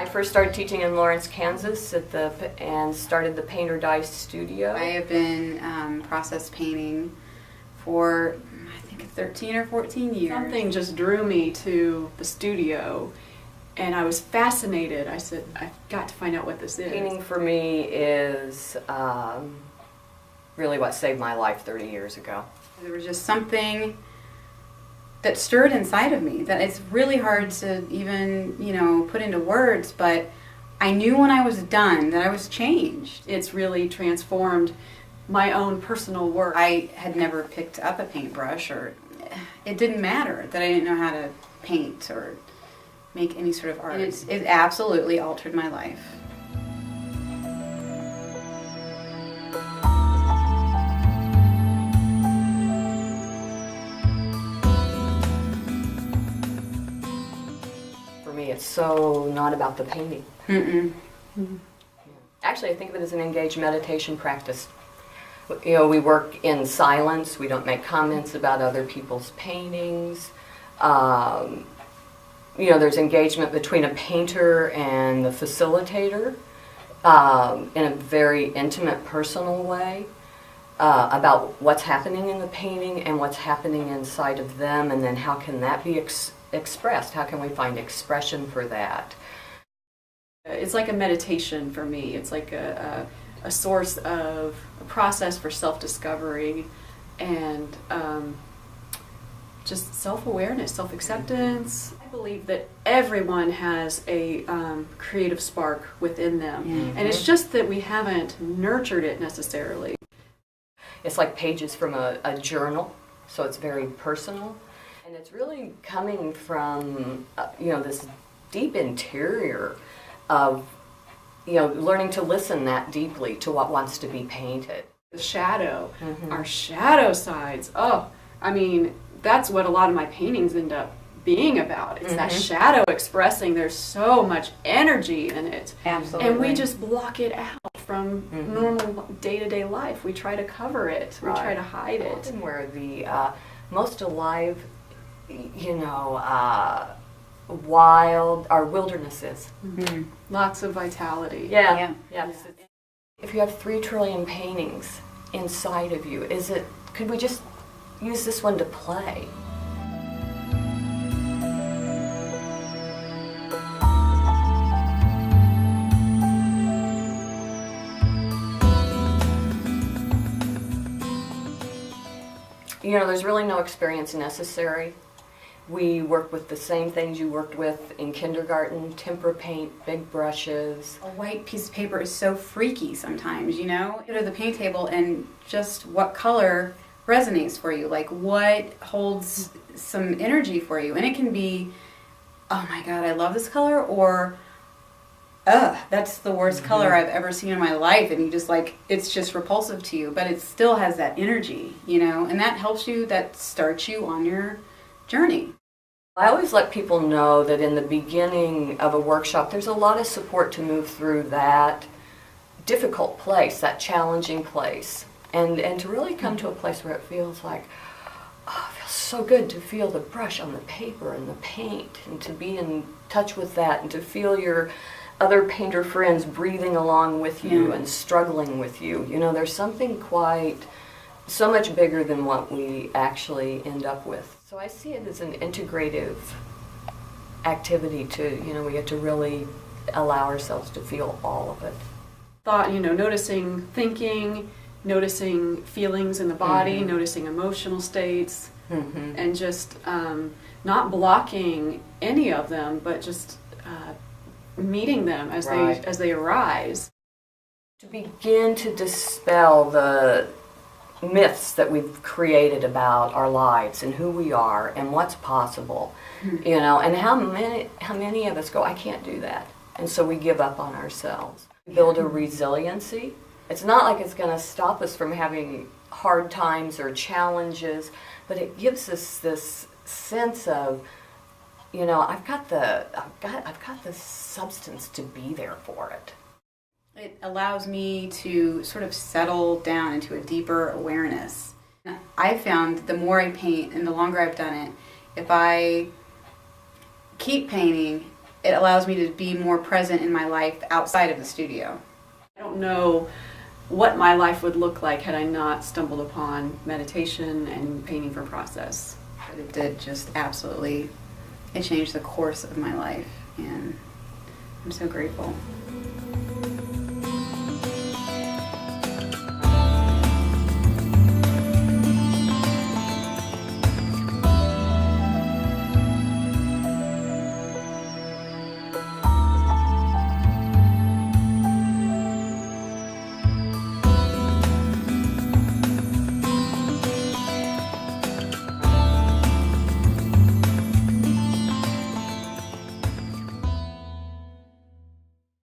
I first started teaching in Lawrence, Kansas and started the Paint or Dye studio. I have been process painting for, I think, 13 or 14 years. Something just drew me to the studio, and I was fascinated. I said, I've got to find out what this is. Painting for me is really what saved my life 30 years ago. There was just something that stirred inside of me that it's really hard to even, put into words, but I knew when I was done that I was changed. It's really transformed my own personal work. I had never picked up a paintbrush, or it didn't matter that I didn't know how to paint or make any sort of art. And it absolutely altered my life. For me, it's so not about the painting. Mm-mm. Mm-hmm. Actually, I think of it as an engaged meditation practice. We work in silence. We don't make comments about other people's paintings. There's engagement between a painter and the facilitator in a very intimate, personal way about what's happening in the painting and what's happening inside of them, and then how can that be expressed? How can we find expression for that? It's like a meditation for me. It's like a source of a process for self-discovery and just self-awareness, self-acceptance. I believe that everyone has a creative spark within them, and it's just that we haven't nurtured it necessarily. It's like pages from a journal, so it's very personal, and it's really coming from this deep interior of learning to listen that deeply to what wants to be painted. The shadow, our shadow sides. That's what a lot of my paintings end up being about. It's that shadow expressing. There's so much energy in it. Absolutely. And we just block it out from normal day-to-day life. We try to cover it. We try to hide it. Often where the most alive, wild, our wilderness is. Lots of vitality. Yeah. If you have 3 trillion paintings inside of you, could we just use this one to play? There's really no experience necessary. We work with the same things you worked with in kindergarten: tempera paint, big brushes. A white piece of paper is so freaky sometimes, Go to the paint table and just what color resonates for you, like what holds some energy for you. And it can be, oh my God, I love this color, or that's the worst color I've ever seen in my life, and you just it's just repulsive to you, but it still has that energy, and that helps you, that starts you on your journey. I always let people know that in the beginning of a workshop, there's a lot of support to move through that difficult place, that challenging place, and to really come to a place where it feels like, it feels so good to feel the brush on the paper and the paint, and to be in touch with that, and to feel your other painter friends breathing along with you and struggling with you. There's something so much bigger than what we actually end up with. So I see it as an integrative activity we get to really allow ourselves to feel all of it. Thought, noticing thinking, noticing feelings in the body, noticing emotional states, and just not blocking any of them, but just meeting them as they arise. To begin to dispel the myths that we've created about our lives and who we are and what's possible, and how many of us go, I can't do that, and so we give up on ourselves. Build a resiliency. It's not like it's going to stop us from having hard times or challenges, but it gives us this sense of, I've got the substance to be there for it. It allows me to sort of settle down into a deeper awareness. I found the more I paint and the longer I've done it, if I keep painting it allows me to be more present in my life outside of the studio. I don't know what my life would look like had I not stumbled upon meditation and painting for process. But it did just absolutely, it changed the course of my life, and I'm so grateful.